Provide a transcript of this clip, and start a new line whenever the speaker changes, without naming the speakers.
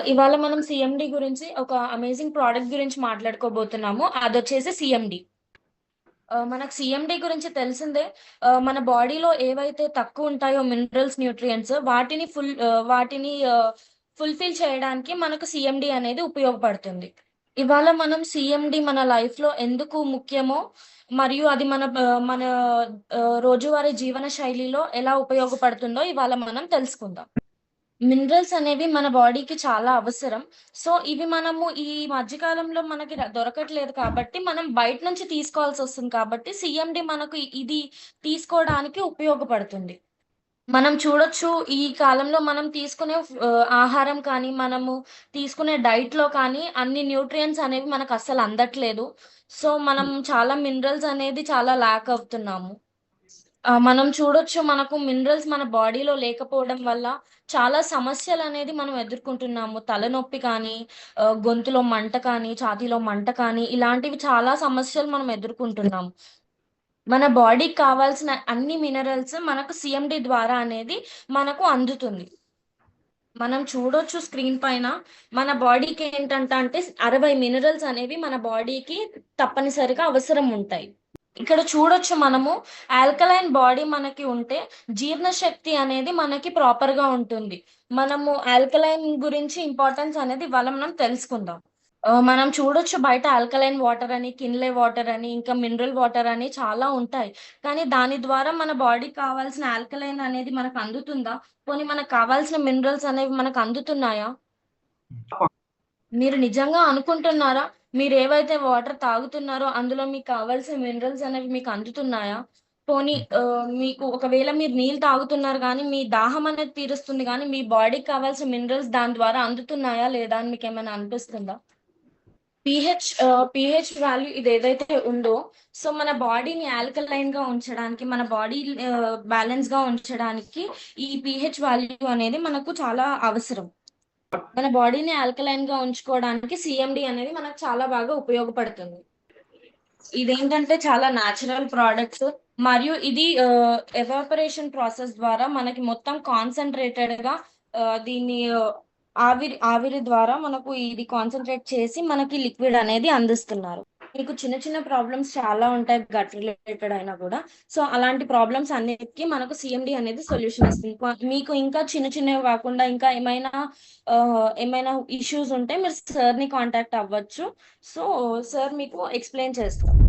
ఇవాళ మనం సీఎండి గురించి ఒక అమేజింగ్ ప్రోడక్ట్ గురించి మాట్లాడుకోబోతున్నాము. అదొచ్చేసి సీఎండి. మనకు సీఎండి గురించి తెలిసిందే. మన బాడీలో ఏవైతే తక్కువుంటాయో మినరల్స్, న్యూట్రియంట్స్ ఫుల్‌ఫిల్ చేయడానికి మనకు సీఎండి అనేది ఉపయోగపడుతుంది. ఇవాళ మనం సీఎండి మన లైఫ్‌లో ఎందుకు ముఖ్యమో, మరియు అది మన రోజువారీ జీవన శైలిలో ఎలా ఉపయోగపడుతుందో ఇవాళ మనం తెలుసుకుందాం. మినరల్స్ అనేవి మన బాడీకి చాలా అవసరం. సో, ఇవి మనము ఈ మధ్య కాలంలో మనకి దొరకట్లేదు కాబట్టి, మనం బయట నుంచి తీసుకోవాల్సొస్తుంది కాబట్టి, సీఎండీ మనకు ఇది తీసుకోవడానికి ఉపయోగపడుతుంది. మనం చూడొచ్చు ఈ కాలంలో మనం తీసుకునే ఆహారం కానీ, మనము తీసుకునే డైట్‌లో కానీ అన్ని న్యూట్రియంట్స్ అనేవి మనకస్సలు అందట్లేదు. సో, మనం చాలా మినరల్స్ అనేది చాలా ల్యాక్ అవుతున్నాము. మనం చూడొచ్చు మనకు మినరల్స్ మన బాడీలో లేకపోవడం వల్ల చాలా సమస్యలనేది మనం ఎదుర్కొంటున్నాము. తలనొప్పి కానీ, గొంతులో మంట కానీ, ఛాతీలో మంట కానీ, ఇలాంటివి చాలా సమస్యలు మనం ఎదుర్కొంటున్నాం. మన బాడీకి కావాల్సిన అన్ని మినరల్స్ మనకు సీఎండీ ద్వారా అనేది మనకు అందుతుంది. మనం చూడొచ్చు స్క్రీన్ పైన మన బాడీకి అంటే 60 మినరల్స్ అనేవి మన బాడీకి తప్పనిసరిగా అవసరం ఉంటాయి. ఇక్కడ చూడొచ్చు మనము ఆల్కలైన్ బాడీ మనకి ఉంటే జీర్ణశక్తి అనేది మనకి ప్రాపర్‌గా ఉంటుంది. మనము ఆల్కలైన్ గురించి ఇంపార్టెన్స్ అనేది ఇవాళ మనం తెలుసుకుందాం. మనం చూడొచ్చు బయట ఆల్కలైన్ వాటర్ అని, కిన్లే వాటర్ అని, ఇంకా మినరల్ వాటర్ అని చాలా ఉంటాయి. కానీ దాని ద్వారా మన బాడీకి కావాల్సిన ఆల్కలైన్ అనేది మనకు అందుతుందా? పోనీ మనకు కావాల్సిన మినరల్స్ అనేవి మనకు అందుతున్నాయా? మీరు నిజంగా అనుకుంటున్నారా? మీరేవైతే వాటర్ తాగుతున్నారో అందులో మీకు కావాల్సిన మినరల్స్ అనేవి మీకు అందుతున్నాయా? పోనీ మీకు ఒకవేళ మీరు నీళ్ళు తాగుతున్నారు గానీ, మీ దాహం అనేది తీరుస్తుంది గానీ, మీ బాడీకి కావాల్సిన మినరల్స్ దాని ద్వారా అందుతున్నాయా లేదా అని మీకేమైనా అనిపిస్తుందా? పీహెచ్ వాల్యూ ఇదేదైతే ఉందో, సో మన బాడీని ఆల్కలైన్‌గా ఉంచడానికి, మన బాడీ బ్యాలెన్స్‌గా ఉంచడానికి ఈ పీహెచ్ వాల్యూ అనేది మనకు చాలా అవసరం. మన బాడీని ఆల్కలైన్‌గా ఉంచుకోవడానికి సీఎండీ అనేది మనకు చాలా బాగా ఉపయోగపడుతుంది. ఇదేంటంటే చాలా నేచురల్ ప్రొడక్ట్స్ మరియు ఇది ఎవాపరేషన్ ప్రాసెస్ ద్వారా మనకి మొత్తం కాన్సంట్రేటెడ్‌గా దీన్ని ఆవిరి ద్వారా మనకు ఇది కాన్సంట్రేట్ చేసి మనకి లిక్విడ్ అనేది అందిస్తున్నారు. మీకు చిన్న చిన్న ప్రాబ్లమ్స్ చాలా ఉంటాయి గట్ రిలేటెడ్ అయినా గూడా. సో, అలాంటి ప్రాబ్లమ్స్ అన్నిటికి మనకు సీఎండీ అనేది సొల్యూషన్ ఇస్తుంది. మీకు ఇంకా చిన్న చిన్నవి కాకుండా ఇంకా ఏమైనా ఇష్యూస్ ఉంటే మీరు సార్‌ని కాంటాక్ట్ అవ్వచ్చు. సో, సార్ మీకు ఎక్స్‌ప్లెయిన్ చేస్తారు.